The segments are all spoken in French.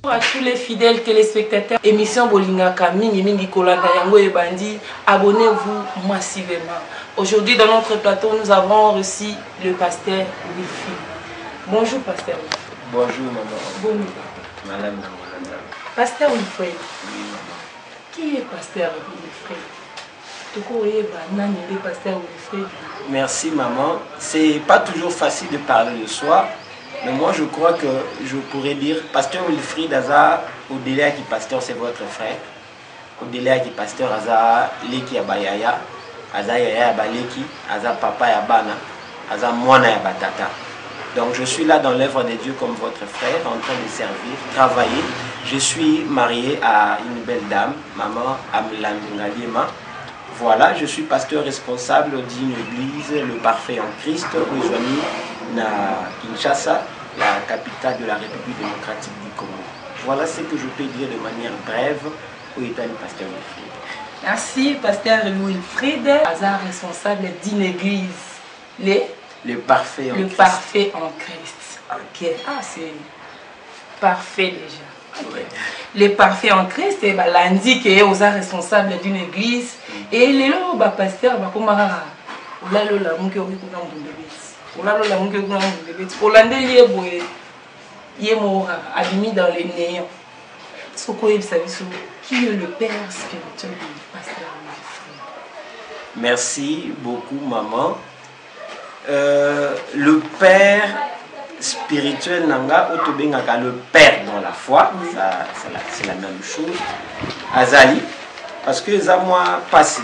Bonjour à tous les fidèles téléspectateurs. Émission Bolingaka Mingi Kolanda Yango et Bandi. Abonnez-vous massivement. Aujourd'hui, dans notre plateau, nous avons reçu le pasteur Wilfried. Bonjour, pasteur. Bonjour, maman. Bonjour. Madame. Pasteur Wilfried. Oui, maman. Qui est pasteur Wilfried? Pasteur Wilfried. Merci, maman. C'est pas toujours facile de parler de soi. Mais moi, je crois que je pourrais dire, pasteur Wilfried Aza, au-delà qui pasteur, c'est votre frère. Au-delà qui pasteur Aza, Leki Abayaya, Aza Yaya Abaleki, Aza Papa Yabana, Aza Mwana Yabatata. Donc, je suis là dans l'œuvre de Dieu comme votre frère, en train de servir, travailler. Je suis marié à une belle dame, maman Amlandingaliema. Voilà, je suis pasteur responsable d'une église, le Parfait en Christ, rejoigné na Kinshasa, la capitale de la République démocratique du Congo. Voilà ce que je peux dire de manière brève au état du pasteur Wilfried. Merci, pasteur Wilfried. Hasard responsable d'une église, le Parfait en Christ. Le Parfait en Christ. Ok, ah c'est parfait déjà. Ouais. Le Parfait en Christ, et lundi qui est aux responsables d'une église. Et les lots, pasteur, admis dans les néants. Qui est le père spirituel du pasteur Wilfried? Merci beaucoup, maman. Le père spirituel nanga otobengaka le père dans la foi, c'est la même chose. Azali, parce que ça moi passé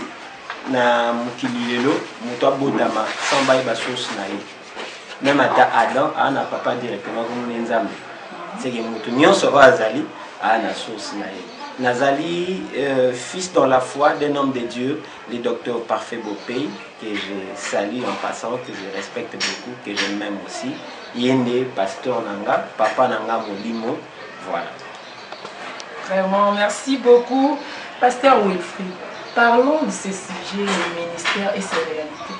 na mukililelo muto abodama sans baye basos na ye. Même ata Adam ana papa directement comme nzambe. C'est que muto nyonso azali ana sos na ye. Nazali, fils dans la foi d'un homme de Dieu, le docteur Parfait Bopey, que je salue en passant, que je respecte beaucoup, que j'aime même aussi. Yende, pasteur Nanga, papa Nanga Molimo, voilà. Vraiment, merci beaucoup, pasteur Wilfried. Parlons de ce sujet, le ministère et ses réalités.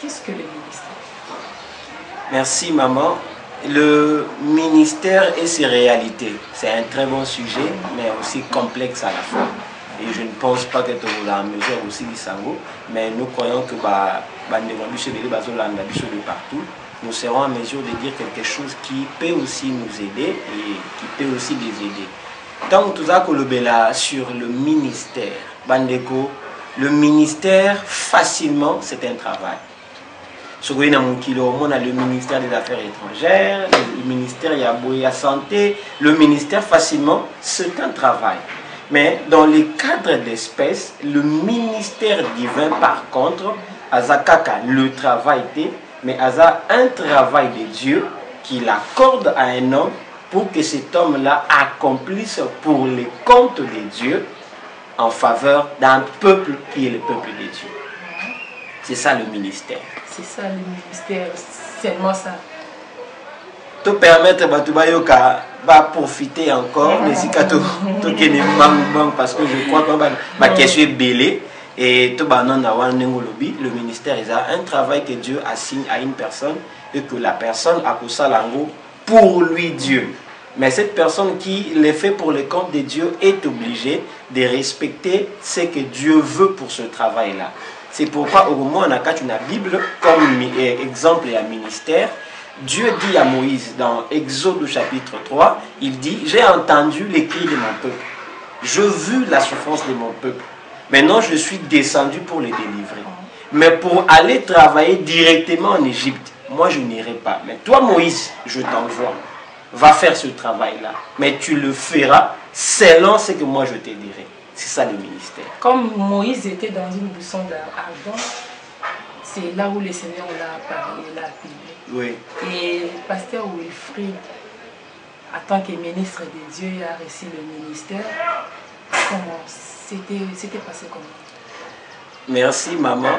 Qu'est-ce que le ministère? Merci, maman. Le ministère et ses réalités, c'est un très bon sujet, mais aussi complexe à la fois. Et je ne pense pas que tout le monde a en mesure aussi du sango, mais nous croyons que de partout, nous serons en mesure de dire quelque chose qui peut aussi nous aider et qui peut aussi les aider. Donc, tout ça sur le ministère, Bandeko, le ministère, facilement, c'est un travail. On a le ministère des Affaires étrangères, le ministère de la Santé, le ministère facilement, c'est un travail. Mais dans les cadres d'espèces, le ministère divin par contre, Azakaka le travail, mais Aza un travail de Dieu qu'il accorde à un homme pour que cet homme-là accomplisse pour les comptes de Dieu en faveur d'un peuple qui est le peuple de Dieu. C'est ça le ministère. C'est ça le ministère, seulement ça. Te permettre de profiter encore des cicatrices parce que je crois que ma question est belle et le ministère a un travail que Dieu assigne à une personne et que la personne a pour ça pour lui Dieu. Mais cette personne qui le fait pour le compte de Dieu est obligée de respecter ce que Dieu veut pour ce travail-là. C'est pourquoi au moment où on a la Bible comme exemple et un ministère, Dieu dit à Moïse dans Exode chapitre 3, il dit, j'ai entendu les cris de mon peuple, je vu la souffrance de mon peuple, maintenant je suis descendu pour les délivrer. Mais pour aller travailler directement en Égypte, moi je n'irai pas. Mais toi Moïse, je t'envoie, va faire ce travail-là, mais tu le feras selon ce que moi je te dirai. C'est ça le ministère. Comme Moïse était dans une buisson d'Ardon, c'est là où le Seigneur l'a parlé, l'a appelé. Oui. Et le pasteur Wilfried, en tant que ministre de Dieu, a reçu le ministère. Comment c'était passé comment? Merci maman.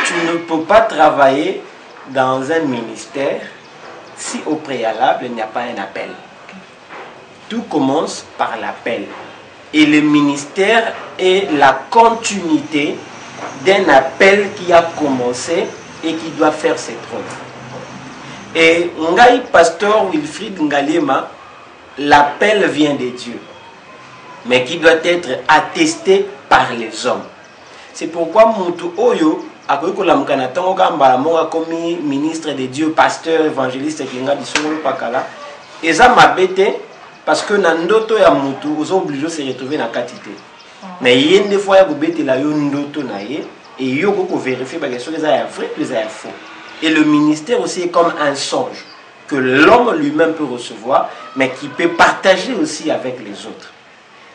Tu ne peux pas travailler dans un ministère si au préalable il n'y a pas un appel. Tout commence par l'appel. Et le ministère est la continuité d'un appel qui a commencé et qui doit faire ses preuves. Et Ngai Pasteur Wilfried Ngaliema, l'appel vient de Dieu, mais qui doit être attesté par les hommes. C'est pourquoi Moutou Oyo, comme ministre de Dieu, pasteur, évangéliste, et ça m'a bêté parce que dans ndoto ya Moutou, ils sont obligés de se retrouver dans la quantité. Mais il y a des fois, il y a des ndoto et il y a vérifier que les choses sont vraies, les sont faux. Et le ministère aussi est comme un songe que l'homme lui-même peut recevoir, mais qui peut partager aussi avec les autres.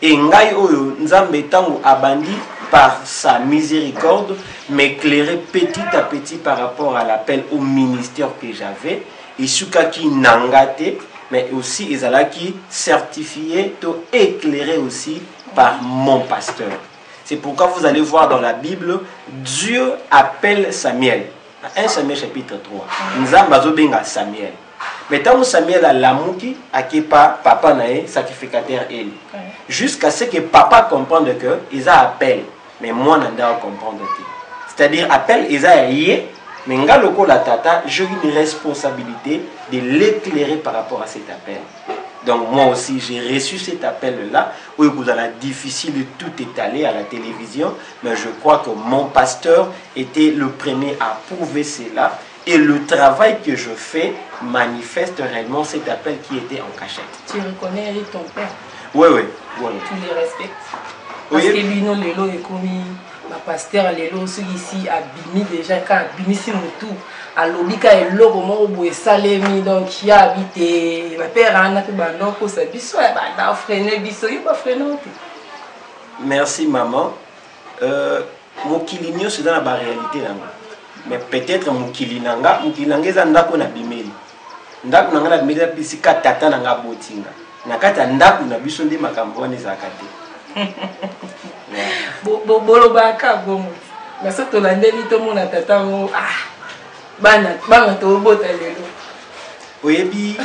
Et Ngai Oyo, Nzambe Tango Abandi, par sa miséricorde, m'éclairer petit à petit par rapport à l'appel au ministère que j'avais. Et Sukaki Nangate, mais aussi Ezalaki certifié, éclairé aussi par mon pasteur. C'est pourquoi vous allez voir dans la Bible, Dieu appelle Samuel. 1 Samuel chapitre 3. Nzamba Zobenga Samuel. Mais tant que Samuel a l'amouki, à qui pas papa nae sacrificateur elle. Jusqu'à ce que papa comprenne que ils a appel, mais moi n'anda comprendre que. C'est-à-dire appel ils a yé, mais ngaloko la tata, j'ai une responsabilité de l'éclairer par rapport à cet appel. Donc moi aussi j'ai reçu cet appel-là, où vous avez difficile de tout étaler à la télévision, mais je crois que mon pasteur était le premier à prouver cela. Et le travail que je fais manifeste réellement cet appel qui était en cachette. Tu reconnais ton père? Oui, oui. Tu les respectes? Parce que lui, non, Lelo est commis, ma pasteur Lelo, ceux ici, abimi déjà, quand abimi si mon tout, à l'obika et l'eau, comment on peut salémi, donc qui a habité, ma père a un peu bandon pour sa bisso, et bandon freiné, bisso, il va freiner. Merci, maman. Mon kiligno, c'est dans la réalité là. Mais peut-être mukili nanga eza ndako na bimeli ndako nanga na bimeli bisika tata nanga botinga nakata ndako na biso ndi makambo wana ezaka te bolobaka bongo na so tolandeli tomona tata ngo bana tobota lelo oyebi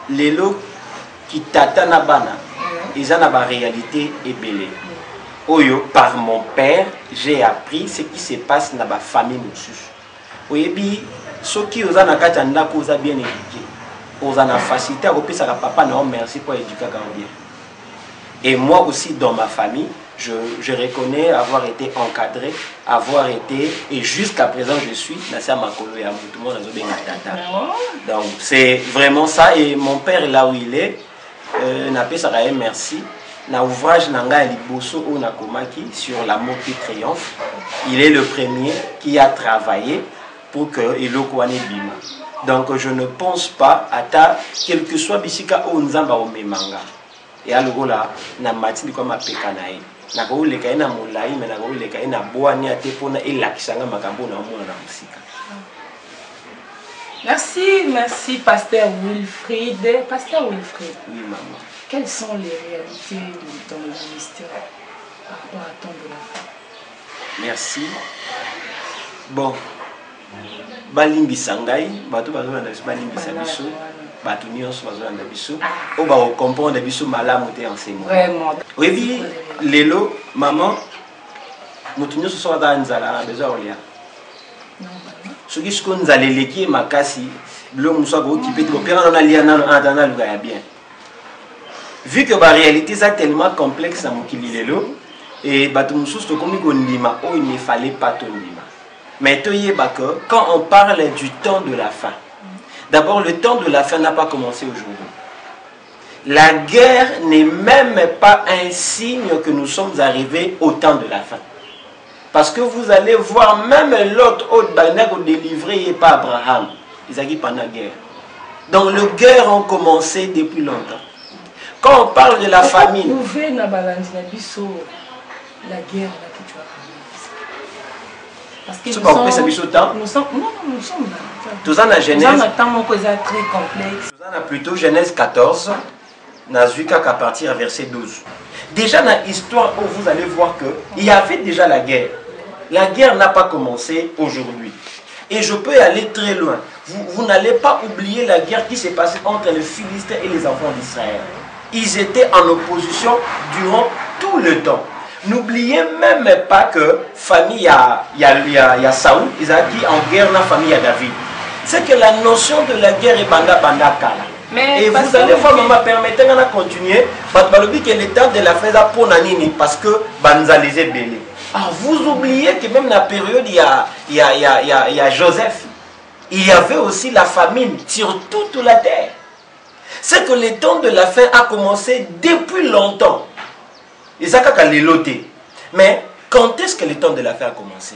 lelo kitata na bana eza na ba réalité ebele. Oyo, par mon père, j'ai appris ce qui se passe dans ma famille. Oyebi, ceux qui ont bien éduqué, ont la facilité à repenser à papa, non, merci pour éduquer bien. Et moi aussi, dans ma famille, je reconnais avoir été encadré, avoir été, et jusqu'à présent, je suis, donc c'est vraiment ça, et mon père, là où il est, n'a pas ça, merci. Na ouvrage Nanga Liboso au Nakomaki sur l'amour qui triomphe, il est le premier qui a travaillé pour que Elokwane Bima. Donc je ne pense pas à ta, quel que soit Bisika ou Nzamba ou Memanga. Et à l'ogola, na matini comme à Pekanaï. Na go le kaina moulaï, mais na go le kaina boani à tepona et lakisanga makambo na mona musika. Merci, pasteur Wilfried. Pasteur Wilfried. Oui, maman. Quelles sont les réalités dans le ministère par rapport à ton de la femme? Merci. Bon, balimbi sangai, bato bazolanda biso balimbisa biso, bato nyonso bazolanda biso, o ba comprendre biso malamu te enseignement. Vraiment. Oui, lelo maman, mutu nyonso so za nzala na besoin olia. Non. Soki siko nzala leki makasi, bilo muso ko occupé de l'opéra na lia na andana luga ya bien. Vu que la réalité est tellement complexe à Mokililelo, et oh, il ne fallait pas ton lima. Mais quand on parle du temps de la fin, d'abord le temps de la fin n'a pas commencé aujourd'hui. La guerre n'est même pas un signe que nous sommes arrivés au temps de la fin. Parce que vous allez voir même l'autre délivré par Abraham, ils ont pendant la guerre. Donc les guerres ont commencé depuis longtemps. Quand on parle de la famine, vous pouvez la guerre là que tu as parce que nous sommes là. Tout ça dans Genèse. Nous sommes très complexe. Tout ça plutôt Genèse 14, Nazuka qu'à partir à verset 12. Déjà dans l'histoire où vous allez voir que il y avait déjà la guerre. La guerre n'a pas commencé aujourd'hui. Et je peux aller très loin. Vous n'allez pas oublier la guerre qui s'est passée entre les Philistins et les enfants d'Israël. Ils étaient en opposition durant tout le temps. N'oubliez même pas que famille il y a Saoul, ils ont dit en guerre la famille à David. C'est que la notion de la guerre est banda kala. Mais et vous allez voir, maman, permettez-moi de continuer. Que le temps de la fin est pour Nanini parce que Banza les est belé. Ah, vous oubliez que même dans la période, il y a Joseph. Il y avait aussi la famine sur toute la terre. C'est que le temps de la fin a commencé depuis longtemps. Et ça, c'est les lotés. Mais quand est-ce que le temps de la fin a commencé?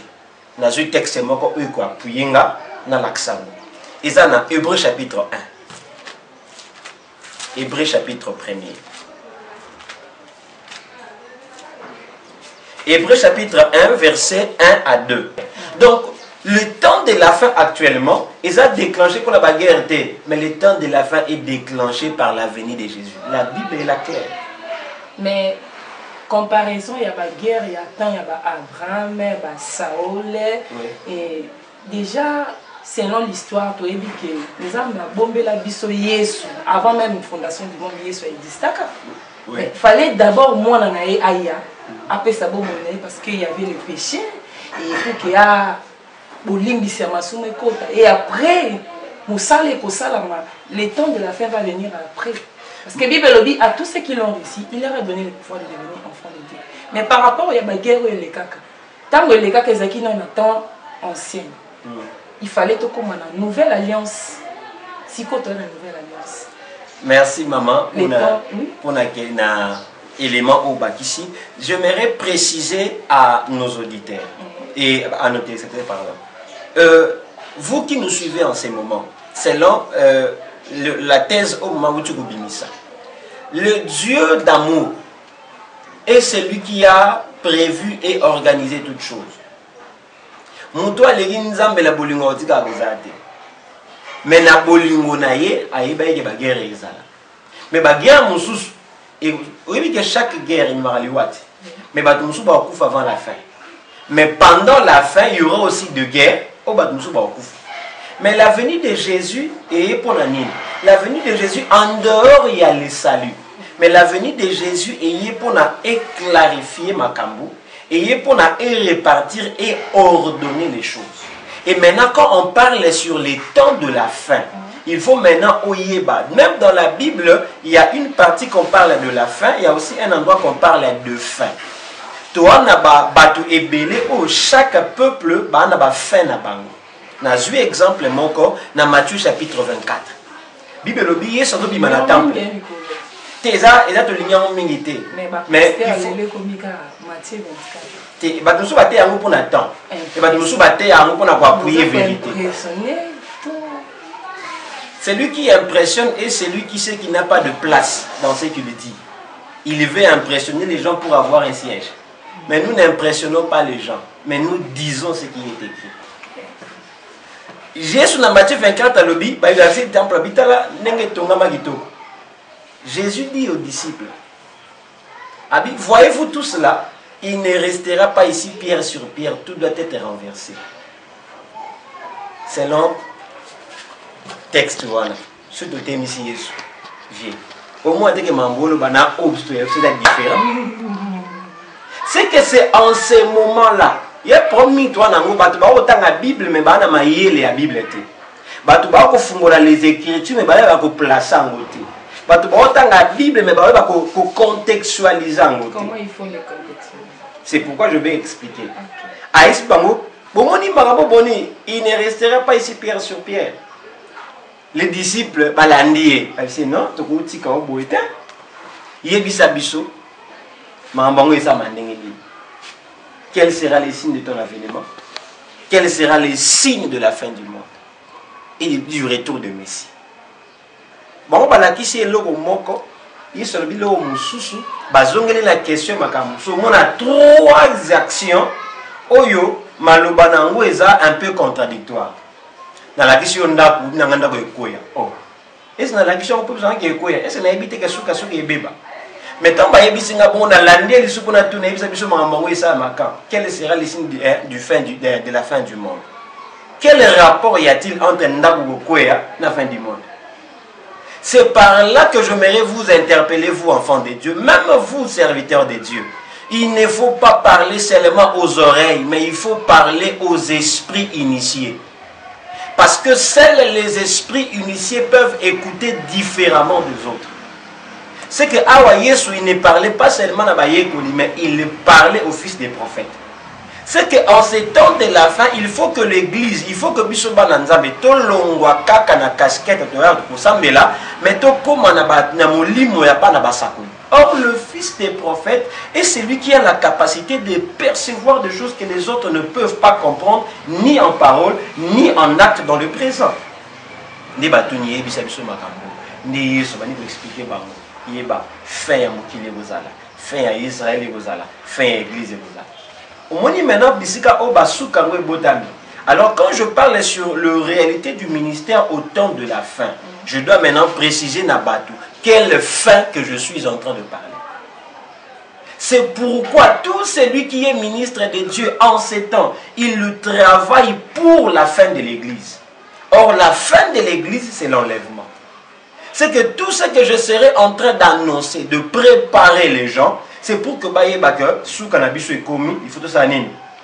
Dans un texte, c'est moi qui ai appuyé dans l'accent. Et ça, dans Hébreux chapitre 1. Hébreux chapitre 1er. Hébreux chapitre 1, verset 1 à 2. Donc, le temps de la fin actuellement, ils ont déclenché pour la guerre, mais le temps de la fin est déclenché par la venue de Jésus. La Bible est la claire. Mais, comparaison, il y a la guerre, il y a temps, il y a Abraham, il y a Saoul. Oui. Et déjà, selon l'histoire, tu as vu que les hommes ont bombé la biso Yesu. Avant même la fondation du monde, Yesu existait. Oui. Mais il fallait d'abord, moi, on a Aya. Après ça, parce qu'il y avait le péché. Et pour qu'il y a et après, le temps de la fin va venir après. Parce que la Bible le dit à tous ceux qui l'ont réussi, il leur a donné le pouvoir de devenir enfants de Dieu. Mais par rapport à la guerre et les caca, tant que les caca sont dans un temps ancien, il fallait tout comme une nouvelle alliance. Si tu as une nouvelle alliance. Merci maman pour élément au bac ici. J'aimerais préciser à nos auditeurs et à nos téléspectateurs, pardon. Vous qui nous suivez en ces moments, selon la thèse au moment où tu ça, le Dieu d'amour est celui qui a prévu et organisé toutes choses. Montoa les nzambe la bolingo tika kozate. Mais na bolingo na ye aiba ye ba guerre ezala. Mais ba guerre mususu et oui que chaque guerre il m'a liwati. Mais ba mususu ba kufa avant la fin. Mais pendant la fin, il y aura aussi de guerre au ba mususu ba kufa. Mais la venue de Jésus est pour la nine. La venue de Jésus en dehors il y a le salut. Mais la venue de Jésus est pour clarifier ma cambo. Et pour répartir et ordonner les choses. Et maintenant, quand on parle sur les temps de la fin, il faut maintenant oyeba. Même dans la Bible, il y a une partie qu'on parle de la fin, il y a aussi un endroit qu'on parle de fin. Toi, batu ebele où chaque peuple n'a fin na bango. Na vu exemple mon corps dans Matthieu chapitre 24. Bible obiye sans doute na temple. Teza et là te lignant mingité. Mais il faut celui qui impressionne est celui qui sait qu'il n'a pas de place dans ce qu'il dit. Il veut impressionner les gens pour avoir un siège. Mais nous n'impressionnons pas les gens. Mais nous disons ce qui est écrit. Jésus dans Matthieu 24 à l'obi, Jésus dit aux disciples, voyez-vous tout cela, il ne restera pas ici pierre sur pierre, tout doit être renversé. Selon texte, voilà. Ce que tu as mis ici, au moins, dès que Mambolo bana obstacle, c'est différent. C'est que c'est en ces moments-là, il y a promis toi dans la Bible, mais bana maïe la Bible était. Batu ba ko fungola les écritures, mais ba ko placer en côté. La Bible, mais pour contextualiser. Comment il faut le contextualiser? C'est pourquoi je vais expliquer. Il ne restera pas ici pierre sur pierre. Les disciples, ils disent non, quel sera le signe de ton avènement? Quel sera le signe de la fin du monde et du retour de Messie? Bon, balakisi eloko moko, isolo bilo mususu, bazongeli la question makamu. So on a trois actions oyo maloba nango eza un peu contradictoire. Dans la question ndaku nanganda ko ekoya. Oh. Est-ce dans la question peut besoin que ekoya? Est-ce na ebite ke suka suka ebeba? Mais tant ba yebisinga bon na landé li suku na tuna ebisa biso makambo esa makam. Quel sera le signe de la fin du monde? Quel rapport y a-t-il entre ndaku koya na fin du monde? C'est par là que j'aimerais vous interpeller, vous enfants de Dieu, même vous serviteurs de Dieu. Il ne faut pas parler seulement aux oreilles, mais il faut parler aux esprits initiés. Parce que seuls les esprits initiés peuvent écouter différemment des autres. C'est que Awa Yesu, il ne parlait pas seulement à Bayekoli, mais il parlait au fils des prophètes. C'est qu'en ces temps de la fin, il faut que l'église, il faut que Bishop Bananzabe, to longwa kaka na casquette, pour ça, mais là, mais to comme na molimo ya pa na basako. Or, le fils des prophètes est celui qui a la capacité de percevoir des choses que les autres ne peuvent pas comprendre, ni en parole, ni en acte dans le présent. Ne batuni ebisa biso makambo. Ne Yesu bani ko expliquer bango. Yeba fin ya mokili bozala, fin ya Israël bozala, fin ya église bozala. Omoni maintenant bisika o basuka ngo ebotami. Alors quand je parle sur la réalité du ministère au temps de la fin, je dois maintenant préciser Nabatou quelle fin que je suis en train de parler. C'est pourquoi tout celui qui est ministre de Dieu en ces temps, il travaille pour la fin de l'église. Or la fin de l'église, c'est l'enlèvement. C'est que tout ce que je serai en train d'annoncer, de préparer les gens, c'est pour que sous cannabis soit commis, il faut tout ça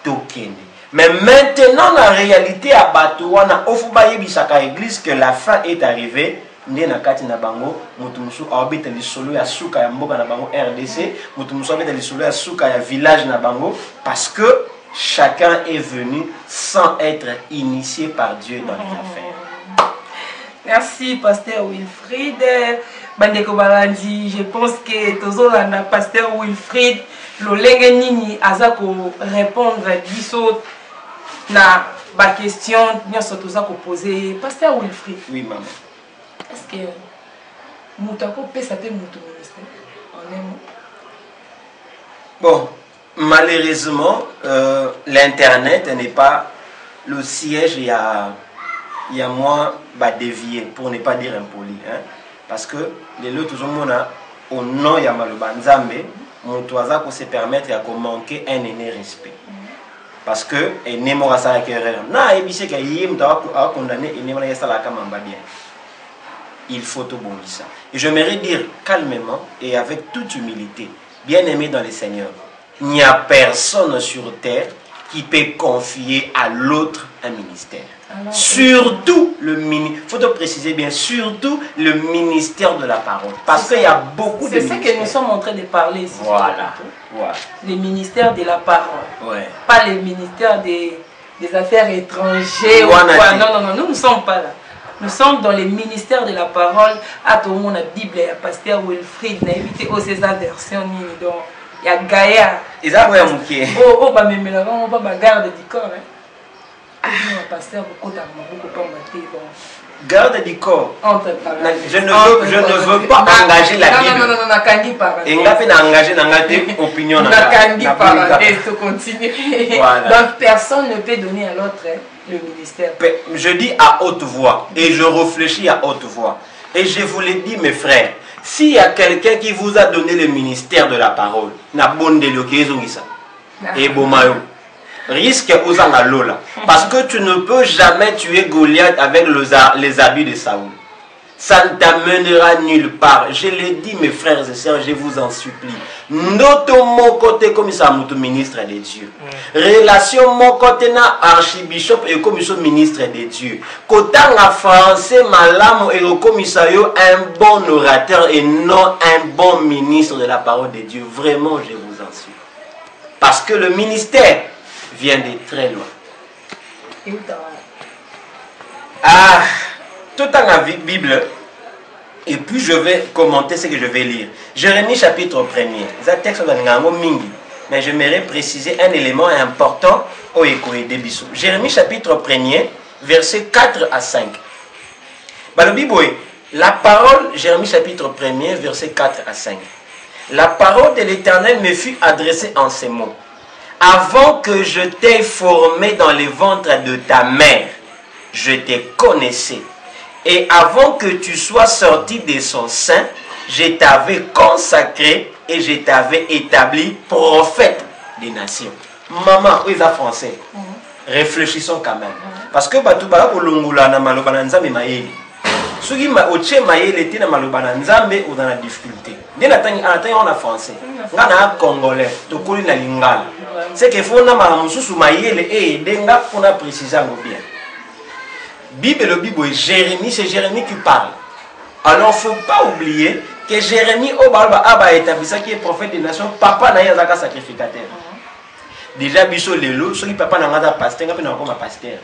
token. Mais maintenant, la réalité à Batouana, au Fubaye Bisaka église, que la fin est arrivée. Na kati na bango mutumusu abita lisolo ya suka ya mboka na bango RDC mutumusu abita lisolo ya suka ya village na bango parce que chacun est venu sans être initié par Dieu dans les affaires. Merci pasteur Wilfried Bandeko Balandi. Je pense que tozolanda pasteur Wilfried lolenge nini azako répondre biso na ba question nyoso tozako poser pasteur Wilfried. Oui maman. Est-ce que Moutako peut s'appeler Moutou ministère en un mot? Bon, malheureusement, l'internet n'est pas le siège. Il y a moins dévié, pour ne pas dire impoli. Hein? Parce que les autres, au nom de Maloba Nzambe, Moutouaza peut se permettre de manquer un aîné respect. Parce que, et Nemora Salakerrer, na ebise ka yim tawa condamné et Nemora Salaka Mamba bien. Il faut tout bon ça. Et j'aimerais dire calmement et avec toute humilité, bien aimé dans le Seigneur, il n'y a personne sur terre qui peut confier à l'autre un ministère. Alors, surtout le ministère, il faut te préciser bien, surtout le ministère de la parole. Parce qu'il y a beaucoup de ministères. C'est ce que nous sommes en train de parler ici. Voilà. Voilà. Le ministère de la parole. Ouais. Pas le ministère des affaires étrangères. Non, nous ne sommes pas là. Nous sommes dans le ministère de la parole. À tout le monde, la Bible, il y a pasteur Wilfried, il a évité ces versions. Donc, il y a Gaïa. Et ça, oui, Mouké. Oh, bah, mais là, on va garde du corps. Pasteur, beaucoup garde du corps. Je ne veux pas engager la Bible. Non, et on a engagé dans opinion. Donc personne ne peut donner à l'autre le ministère. Je dis à haute voix et je réfléchis à haute voix. Et je vous l'ai dit, mes frères, s'il y a quelqu'un qui vous a donné le ministère de la parole, na bonne de et Bomayo. Risque aux Lola. Parce que tu ne peux jamais tuer Goliath avec les habits de Saoul. Ça ne t'amènera nulle part. Je l'ai dit, mes frères et sœurs, je vous en supplie. Noto mon côté comme ça, mon ministre de Dieu. Relation mon côté na archibishop et comme ministre de Dieu. Côté en français, malam et comme un bon orateur et non un bon ministre de la parole de Dieu. Vraiment, je vous en supplie. Parce que le ministère vient de très loin. Ah, tout en la Bible, et puis je vais commenter ce que je vais lire. Jérémie chapitre 1er. C'est un texte de Mingi, mais j'aimerais préciser un élément important au Ekoé de Bissou. Jérémie chapitre 1er, versets 4 à 5. La parole, Jérémie chapitre 1er, versets 4 à 5. La parole de l'Éternel me fut adressée en ces mots. Avant que je t'ai formé dans le ventre de ta mère, je te connaissais. Et avant que tu sois sorti de son sein, je t'avais consacré et je t'avais établi prophète des nations. Maman, oui, ça français. Réfléchissons quand même. Parce que Batubala Olungula na malobana nzambe mayeli. Soki ma oche mayeli était na malobana nzambe ou dans la difficulté. Dès la tani on a français. Ngana congolais, to kuli na lingala. C'est que faut na mamususu mayeli et denga pour na préciser bien. Bible le Bible, Jérémie, c'est Jérémie qui parle. Alors, il ne faut pas oublier que Jérémie, a établi ça qui est prophète des nations, papa n'a pas sacrificateur. Déjà, biso lelo, celui papa n'a pas pasteur, n'a pas pasteur.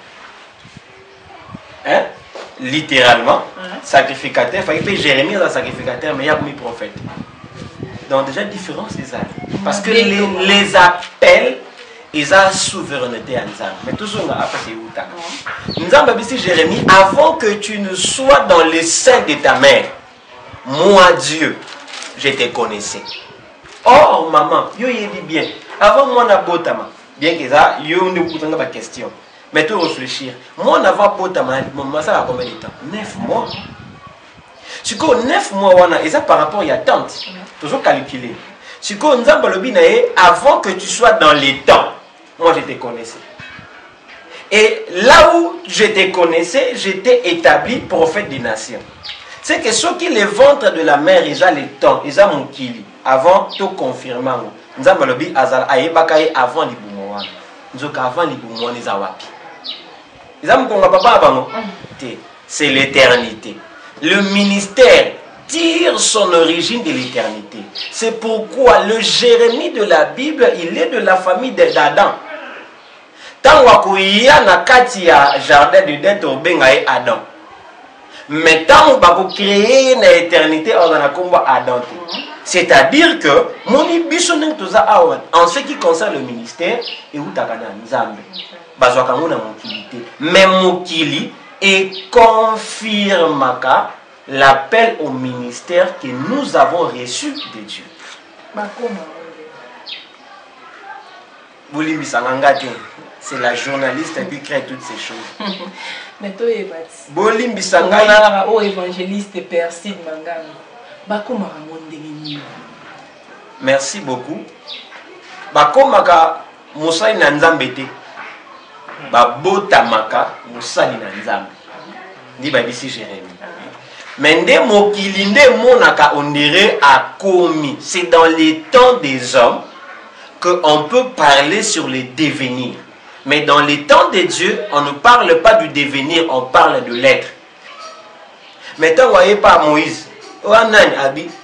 Hein? Littéralement, sacrificateur, il fallait que Jérémie soit sacrificateur, mais il y a comme prophète. Donc, déjà, différence c'est ça. Parce que les appels, ils ont souveraineté à Nzambe. Mais tout ça, on a appris où Nzambe dit Jérémie, avant que tu ne sois dans le sein de ta mère, moi, Dieu, je te connaissais. Or, maman, yo y dit bien. Avant moi, na botama. Bien que ça, yo ne vous pas question. Mais tout réfléchir. Moi, on a botama, maman, ça va combien de temps? 9 mois. Si vous 9 mois, et ça par rapport à tante, toujours calculé. Si vous avant que tu sois dans les temps, moi je te connaissais. Et là où je te connaissais, j'étais établi prophète des nations. C'est que ceux qui les ventre de la mère, ils ont les temps, ils ont mon kili. Avant, tout confirmer. Nous avons le bi azal aïbakaï avant les boumouans. Nous avons avant les boumouans, les awapi. Ils ont mon papa avant. C'est l'éternité. Le ministère tire son origine de l'éternité. C'est pourquoi le Jérémie de la Bible, il est de la famille d'Adam. Tant qu'il y a un jardin de dette au Bengaï Adam. Mais tant qu'on créer une éternité, on a comme Adam. C'est-à-dire que mon en ce qui concerne le ministère, et où t'as mais Mokili et confirme l'appel au ministère que nous avons reçu de Dieu. C'est la journaliste qui crée toutes ces choses. Mais toi, Bolimbi Sangana, oh évangéliste Perside Mangano. Merci beaucoup. Bakomaka Moussa Nanzambete. Babotamaka Moussa Nanzambe. Dit Babisi Jérémie. Mais nde mokili nde monaka on dirait a commis. C'est dans les temps des hommes qu'on peut parler sur le devenir. Mais dans les temps de Dieu, on ne parle pas du devenir, on parle de l'être. Maintenant, vous voyez pas Moïse.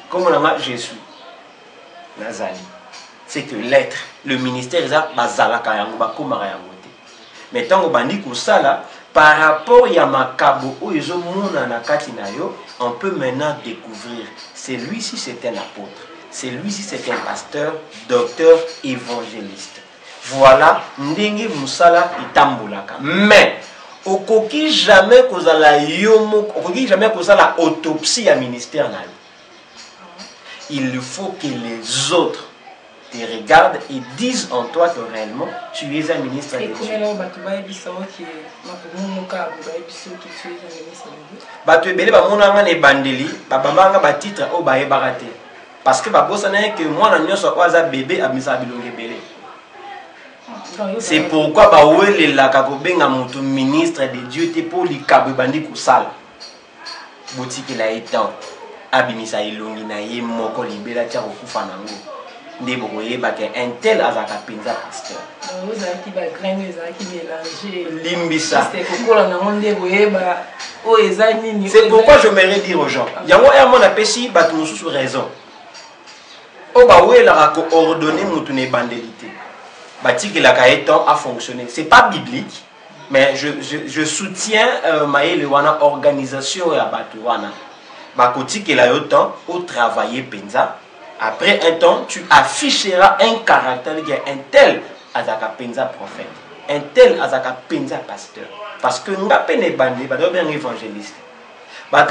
Comment je suis. C'est que l'être, le ministère, maintenant, par rapport à Makabo, on peut maintenant découvrir. C'est lui-ci, c'est un apôtre. C'est lui-ci, c'est un pasteur, docteur, évangéliste. Voilà, ndenge musala itambulaka. Mais, okoki jamais kozala yomo, okoki jamais kozala autopsie à ministère na. Il faut que les autres te regardent et disent en toi que réellement tu es un ministre de Dieu. Bato ebele ba monanga ne bandeli, ba bambanga ba titre o ba ebarate. Parce que ba bosana que moi na nyoso kwaza bébé abisa bilonge belé. C'est pourquoi Bawele la kakobenga mutu ministre de Dieu te pour li kabwe bandi kusala. Boutique la étant abimisa ilongi na ye moko libela tia kokufa nango. Nde bokoye ba ke un tel azaka penza pasteur. Vous avez qui va grainer, vous avez qui mélanger. Limbisa. C'est pourquoi je m'aimerais dire aux gens. Yango ya mon apesi batu mususu raison. O Bawele la ko ordonner mutu ne bandelité. Bati la Kaetan a fonctionné. C'est pas biblique, mais je soutiens Maël Wana organisation et Abatuana. Bakoti qui la autant au travailler Penza. Après un temps, tu afficheras un caractère qui est un tel Azaka Penza prophète, un tel Azaka Penza pasteur. Parce que nous avons des bandits, nous avons un évangéliste. Nous avons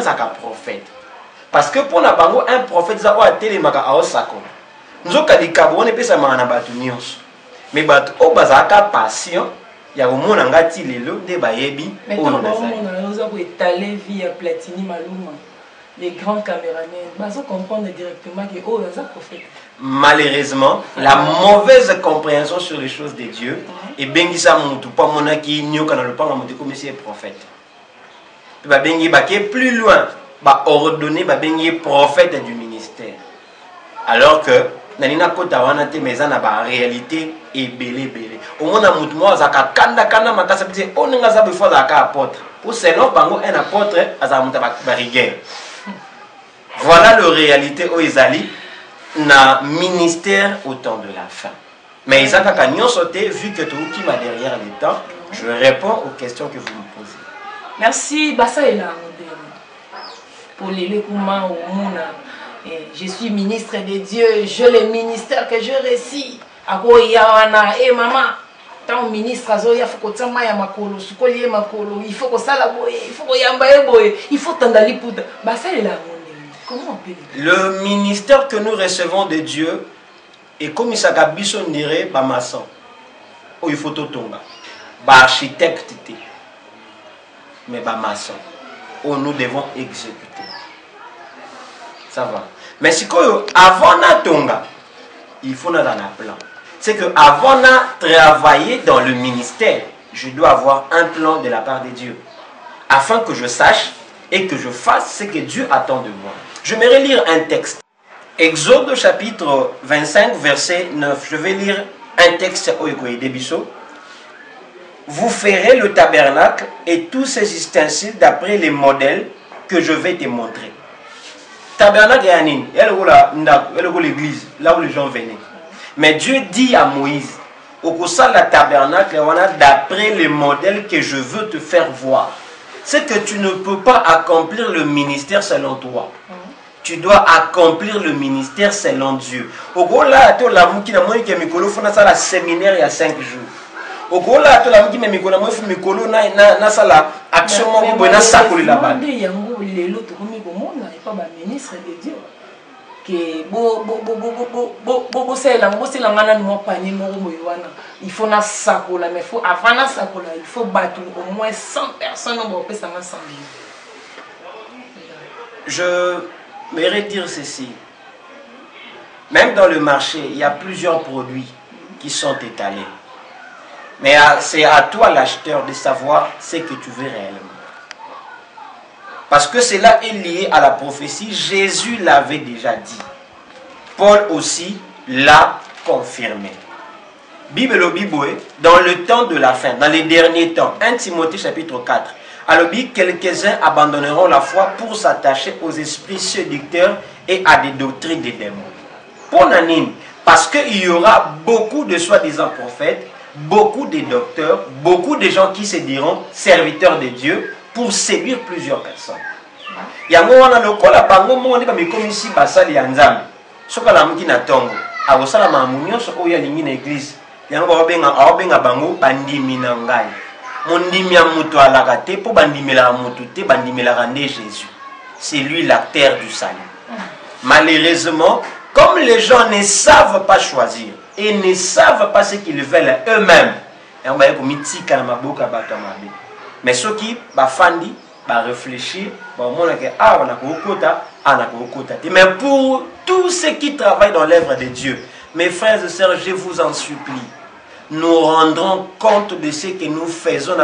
un prophète. Parce que pour nous, un prophète, il a été nous avons dit que nous avons fait ça. Mais nous avons patient. Il y a un monde qui mais quand nous avons étalé via Platini Maluma, les grands caméramans, nous comprendre directement que oh, c'est un prophète. Malheureusement, la mauvaise compréhension sur les choses de Dieu et bien que ça monte pas mon qui n'y a pas le pas monter comme c'est prophète. Plus loin, ordonner prophète du ministère. Alors que nanina kota wana te mais na ba réalité et belé au moins na mutu mo azaka kanda makasa biti oninga za before za ka apôtre pour selon bango un apôtre azamuta ba rigueur. Voilà la réalité au Izali na ministère au temps de la fin. Mais Isaka Kanyon sauté, vu que tout qui m'a derrière les temps, je réponds aux questions que vous me posez. Merci, Bassa et là, pour les Kouma au monde. Je suis ministre de Dieu, je le ministère que je récite. Ako yawana, maman, tant ministre azoya faut que tama ya makolo, sukoli makolo, il faut que ça la boye, il faut que yamba boye, il faut tandali poudre. Bassa et là. Comment on peut dire? Le ministère que nous recevons de Dieu est comme Isaka Bisson dirait, ba maçon. Oh, il faut tout tomber. Ba architecte, mais ba maçon. Oh, nous devons exécuter. Ça va. Mais si avant na tonga, il faut na dans la plan. C'est que avant na travailler dans le ministère, je dois avoir un plan de la part de Dieu, afin que je sache et que je fasse ce que Dieu attend de moi. Je vais lire un texte. Exode chapitre 25, verset 9. Je vais lire un texte au Debiso. Vous ferez le tabernacle et tous ses ustensiles d'après les modèles que je vais te montrer. Tabernacle est Anine. Il y a l'église, là où les gens venaient. Mais Dieu dit à Moïse, au cours de la tabernacle, d'après les modèles que je veux te faire voir. C'est que tu ne peux pas accomplir le ministère selon toi. Tu dois accomplir le ministère selon Dieu. Au gros là, tu as la mouki na moi qui mikolo fona ça la séminaire il y a 5 jours. Au gros là, tu as la mouki mais mikolo moi fu mikolo na ça la action mo bo na sakoli la bas. Il y a ngo lelo to komi bo mona et pas ba ministre de Dieu. Que bo c'est la ngana no pani mo wana. Il faut na sakola mais faut avant na sakola, il faut battre au moins 100 personnes au peu ça 100 000. Je j'aimerais dire ceci. Même dans le marché, il y a plusieurs produits qui sont étalés. Mais c'est à toi, l'acheteur, de savoir ce que tu veux réellement. Parce que cela est lié à la prophétie. Jésus l'avait déjà dit. Paul aussi l'a confirmé. Bible dans le temps de la fin, dans les derniers temps, 1 Timothée chapitre 4. Alors, quelques-uns abandonneront la foi pour s'attacher aux esprits séducteurs et à des doctrines des démons. Pour Nanine, parce qu'il y aura beaucoup de soi-disant prophètes, beaucoup de docteurs, beaucoup de gens qui se diront serviteurs de Dieu pour séduire plusieurs personnes. Il y a un moment où la bango mo ne comme comme ici basali yanzam. Soka la mki na tongo. Abosala mamunyo soko ya lingi na église. Yango abenga bango bandimi na ngai. Mondimi ya mutu alaka te po bandimela mutu te bandimela rande Jésus. C'est lui l'acteur du salut. Malheureusement, comme les gens ne savent pas choisir et ne savent pas ce qu'ils veulent eux-mêmes, mais ceux qui bafandi réfléchir, mais pour tous ceux qui travaillent dans l'œuvre de Dieu, mes frères et sœurs, je vous en supplie, nous rendrons compte de ce que nous faisons.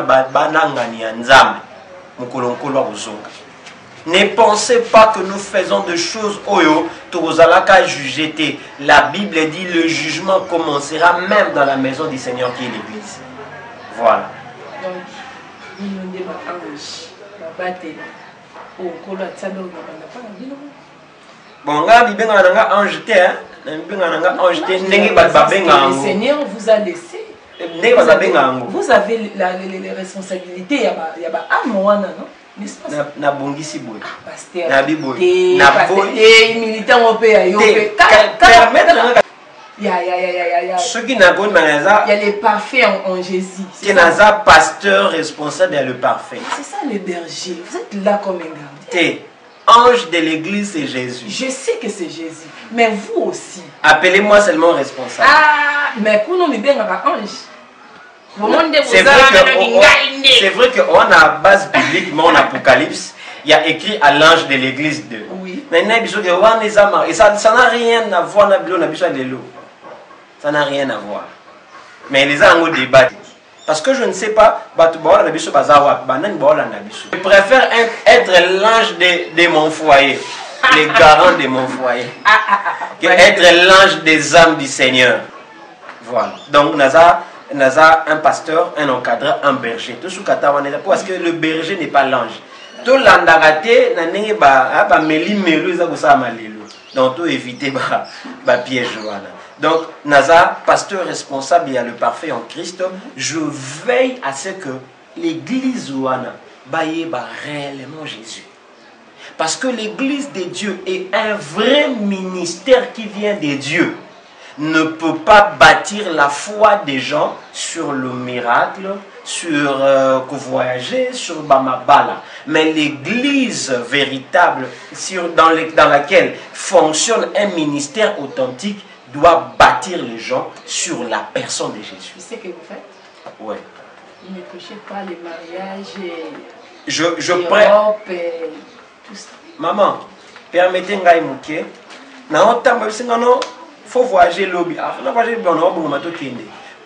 Ne pensez pas que nous faisons des choses oyo tozalaka juger. La Bible dit le jugement commencera même dans la maison du Seigneur qui est l'église. Voilà. Bon, le Seigneur vous a laissé. Vous avez les responsabilités. Il y a non? Na bongisi boy. Pasteur. Na biboy. Militant européen. Ceux qui n'ont pas il y a les parfaits en Jésus. Qui n'a pas pasteur responsable de le parfait. C'est ça le berger. Vous êtes là comme un gardien. Ange de l'église, c'est Jésus. Je sais que c'est Jésus. Mais vous aussi. Appelez-moi seulement responsable. Ah, mais vous n'avez pas ange. C'est vrai qu'on a base biblique, mais en Apocalypse, il y a écrit à l'ange de l'église 2. Oui. Et ça n'a rien à voir avec l'eau. Ça n'a rien à voir. Mais les gens ont débattu. Parce que je ne sais pas, je préfère être l'ange de mon foyer. le garant de mon foyer. Être l'ange des âmes du Seigneur. Voilà. Donc, Naza un pasteur, un encadreur, un berger. Tout ce parce que le berger n'est pas l'ange. Tout l'andagate, donc, tout éviter piège. Donc, Naza, pasteur responsable, il y a le parfait en Christ. Je veille à ce que l'église réellement Jésus. Parce que l'église de Dieu est un vrai ministère qui vient de Dieu. Ne peut pas bâtir la foi des gens sur le miracle, sur voyager, sur Bamabala. Mais l'église véritable dans laquelle fonctionne un ministère authentique doit bâtir les gens sur la personne de Jésus. Tu sais ce que vous faites? Oui. Vous ne prêchez pas les mariages et l'Europe et tout ça. Maman, permettez-moi de vous dire, faut voyager lobby. On a voyagé dans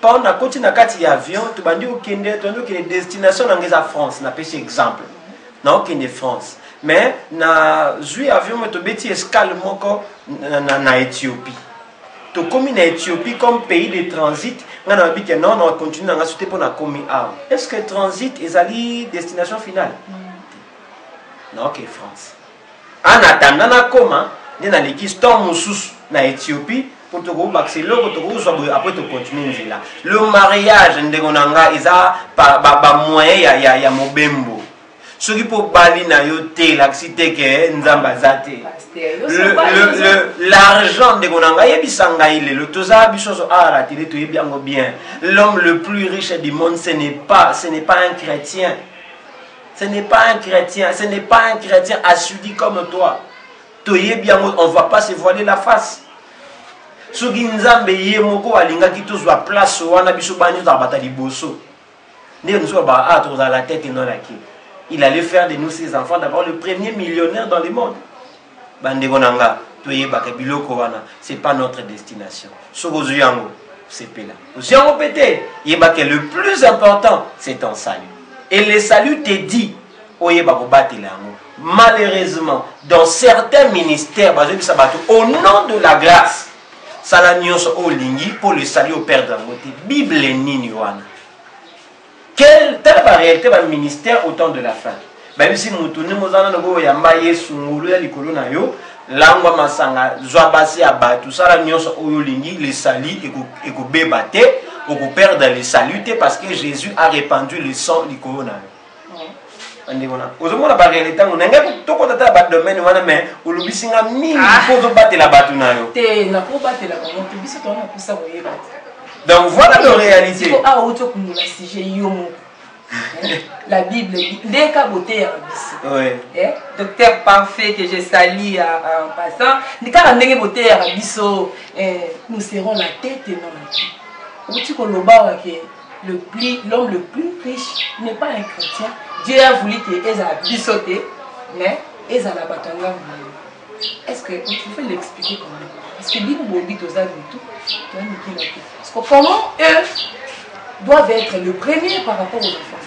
Pas on a continué à faire avion, tu vas dire que destination en France, on a pris exemple. Non, qui est France. Mais na joué avion, tu bêtis escale en Éthiopie. Tu commis en Éthiopie comme pays de transit. On a dit que non, on continue à sauter pour la commis. Est-ce que transit est la destination finale? Non, ok, France. En attendant, comment on a l'équipe storm en Éthiopie pour te après te continuer là. Le mariage il a moyen ya mobembo. Ce qui peut bali na yote l'accident que nzamba zate. L'argent de gonanga yebisanga ile le toza bisoso la télé to yebiango bien. L'homme le plus riche du monde ce n'est pas un chrétien. Ce n'est pas un chrétien, ce n'est pas un chrétien assudi comme toi. On ne va pas se voiler la face. Ce qui nous a dit, place la tête et non la queue. Il allait faire de nous ses enfants d'abord le premier millionnaire dans le monde. C'est pas notre destination. C'est le plus important, c'est ton salut. Et le salut te dit, malheureusement, dans certains ministères, au nom de la grâce, pour le salut au Père d'Angote, Bible nini wana. Telle est la réalité du ministère au temps de la fin. Même si nous tournons aux yambaye sungulu ya likolo na yo, langwa masanga zwabasi abatu sala nyonso oyo lingi le salut et ko bebate, ou ko perdre le salut parce que Jésus a répandu le sang likolo na yo. Ozomona ba réalité ngenga toko tata ba domaine wana mais ulubisinga mingi pozo batela batu na yo. Te na ko batela ba mo biso to na kusa boye bata. Donc voilà la réalité. La Bible dit oui. Docteur parfait que je salue en passant. Nous serons la tête et non la queue. L'homme le plus riche n'est pas un chrétien. Dieu a voulu que Eza bissoté, mais Eza la batanga. Est-ce que tu peux l'expliquer comment? Parce que Bible dit aux amis tout. Parce que comment eux doivent être le premier par rapport aux enfants.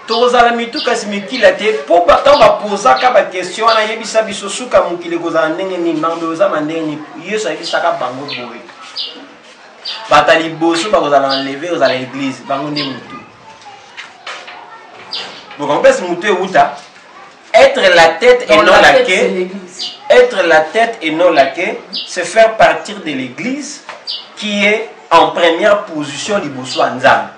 Tous les amis tout kasi mikila te pour bato ba poser ka question na yebisa biso suka mukile kozala ndenge ni mando za mandenge yeso ayebisaka bango boye. Batali boso ba kozala enlever aux l'église bango nde mutu. Donc en fait mutu uta être la tête et non la queue. Être la tête et non la queue, c'est faire partir de l'église qui est en première position liboso nzambe.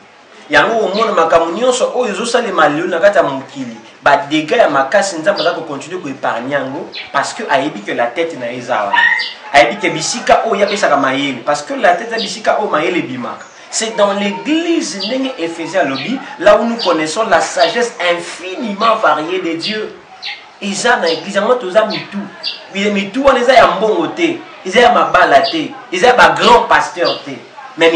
Yango omona makamu nyonso oyo ezosalema lelo na kati ya mokili ba dégâts ya makasi nzambe za ko continuer ko épargner yango parce que ayebi que la tête na ezawa. Ayebi que bisika oyo yapesaka mayele parce que la tête ya bisika oyo mayele bimaka. C'est dans l'église ndenge Éphésiens lobby là où nous connaissons la sagesse infiniment variée de Dieu. Eza na église yango toza mitu. Mitu wana eza ya mbongo te, eza ya mabala te, eza ya ba grand pasteur te. Mais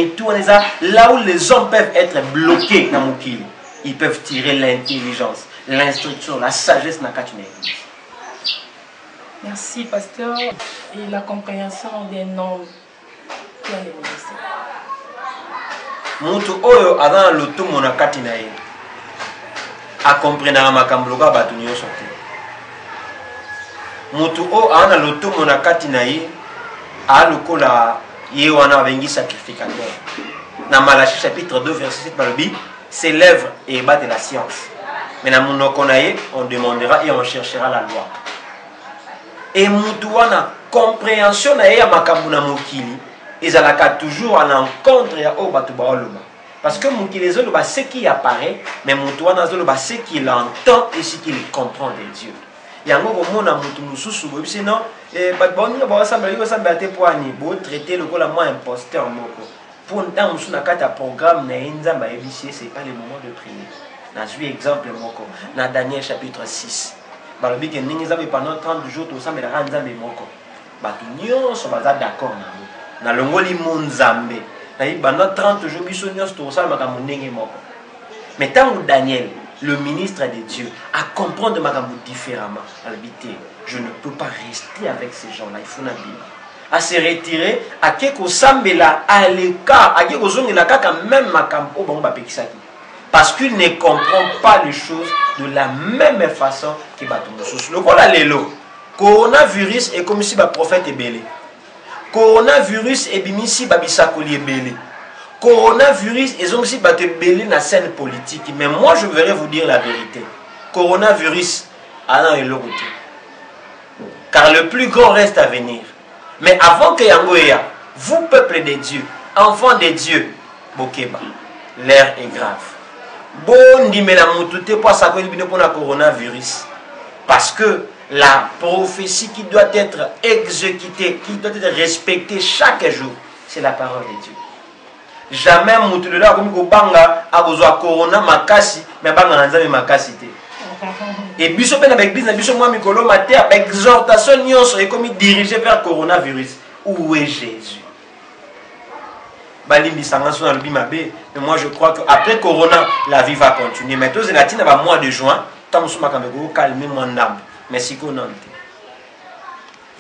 là où les hommes peuvent être bloqués dans Mokili, ils peuvent tirer l'intelligence, l'instruction, la sagesse dans l'église. Merci, pasteur. Et la compréhension des noms qui a les ministères. Mutu oyo azana loto mona kati na ye. A comprendre makambo loka batu nyonso te. mutu o ana lotomo na kati na ye a lokola ye wana bengi sacrificateur. Dans Malachie chapitre 2 verset 7 balobi, ses lèvres et bat de la science. Mais dans monoko na ye on demandera et on cherchera la loi. Et mutu wana compréhension na ye ya makambo na mokili ezalaka toujours en encontre ya o bato baoloba. Parce que mokili ezoloba ce qui apparaît, mais mutu wana azoloba ce qu'il entend et ce qu'il comprend de Dieu. Yango komona mutu mususu bobisi non bato baoninga baosambela yo osambela te po ani botraité lokola moi imposteur moko. Pour un musu na kati ya programme na ye nzambe ayebisi c'est pas le moment de prier. Nazwi exemple moko na Daniel chapitre 6. Balobi ke ndenge nzambe pendant 30 jours tosambelaka nzambe moko. Bato nyonso baza d'accord nango. Na longoli mo nzambe. Na pendant 30 jours biso nyonso tosalamaka ndenge moko. Mais tant que Daniel, le ministre de Dieu, à comprendre makambo différemment, je ne peux pas rester avec ces gens-là, il faut la Bible. À se retirer, à quelque sambela, à l'écart, à quelque chose même makambo bomba pekisaki. Parce qu'il ne comprend pas les choses de la même façon que Batumoussous. Le voilà l'élo. Coronavirus est comme si le prophète est belé. Coronavirus est comme si Babisakoli est belé. Coronavirus est comme si Baté belé dans la scène politique. Mais moi, je voudrais vous dire la vérité. Coronavirus, a un car le plus grand reste à venir. Mais avant que Yangoya, vous, peuple de Dieu, enfants de Dieu, Bokeba, l'air est grave. Bon, dit mais la moutouté pour ça pour le coronavirus. Parce que la prophétie qui doit être exécutée, qui doit être respectée chaque jour, c'est la parole de Dieu. Jamais moutouté là comme Banga a besoin de corona makasi, mais Banga n'a makasi. Et biso ben avec l'église, biso moi mikolo mater exhortation nyonso et comme diriger vers coronavirus. Où est Jésus? Mais moi je crois qu'après Corona, la vie va continuer. Mais tous les latins, au mois de juin, tant que calmer mon âme. Merci.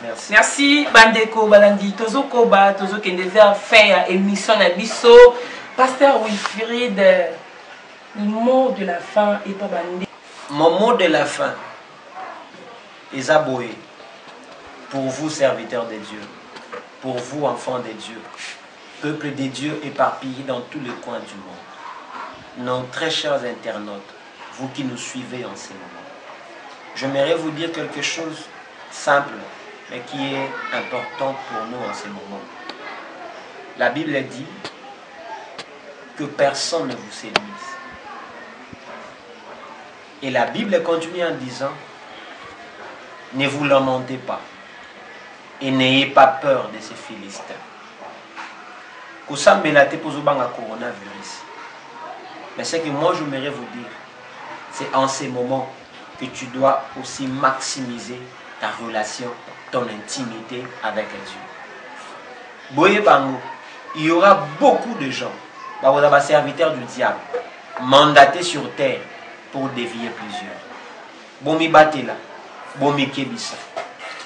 Merci. Merci Bandeko Balandi. Tozo Koba, Tozo qui devait faire émission à Bisso. Pasteur Wilfried, le mot de la fin est pas bandé. Mon mot de la fin est aboué pour vous, serviteurs de Dieu, pour vous, enfants de Dieu. Peuple de Dieu éparpillé dans tous les coins du monde. Nos très chers internautes, vous qui nous suivez en ce moment, j'aimerais vous dire quelque chose simple, mais qui est important pour nous en ce moment. La Bible dit que personne ne vous séduise. Et la Bible continue en disant, ne vous lamentez pas et n'ayez pas peur de ces Philistins. Coronavirus. Mais ce que moi j'aimerais vous dire, c'est en ces moments que tu dois aussi maximiser ta relation, ton intimité avec Dieu. Boye Bango, il y aura beaucoup de gens, serviteurs du diable, mandatés sur terre pour dévier plusieurs. Bomi Batela, Bomi Kebisa,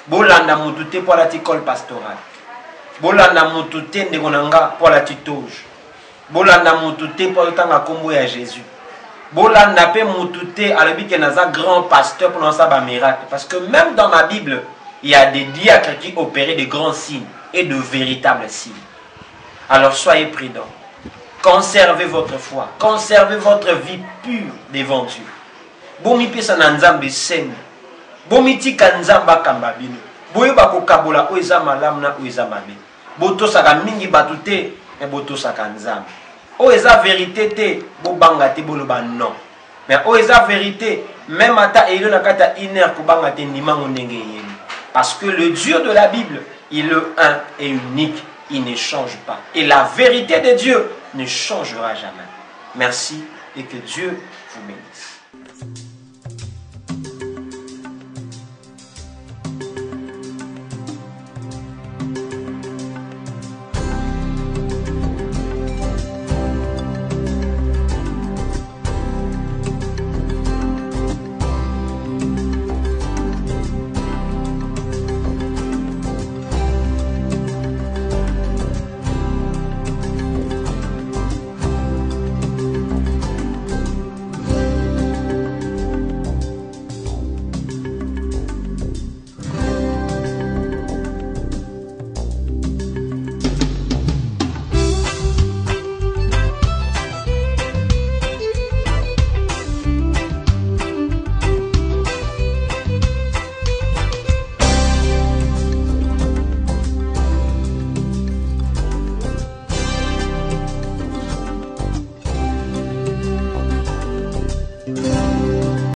Bolanda Moutouté pour la ticole pastorale. Bolanda Moutouté Ndegonanga pour la titouge. Bolanda Moutouté pour le temps à combo à Jésus. Bolanda Pe Moutouté à l'habit qu'il y a un grand pasteur pour lancer un miracle. Parce que même dans ma Bible, il y a des diacres qui opéraient de grands signes et de véritables signes. Alors soyez prudents. Conservez votre foi. Conservez votre vie pure devant Dieu. Bomi pesa na nzambe sen. Bomi tika nzamba kambabino. Boyo bako kabola oiza malam na oiza mabe. Boto saka mingi batute mais boto saka nzambe. Oiza vérité te bo banga te boloba non. Mais oiza vérité même ata elo na kata iner ko banga te ndimango ndenge yeni. Parce que le Dieu de la Bible, il est le un et unique, il ne change pas. Et la vérité de Dieu ne changera jamais. Merci et que Dieu vous bénisse.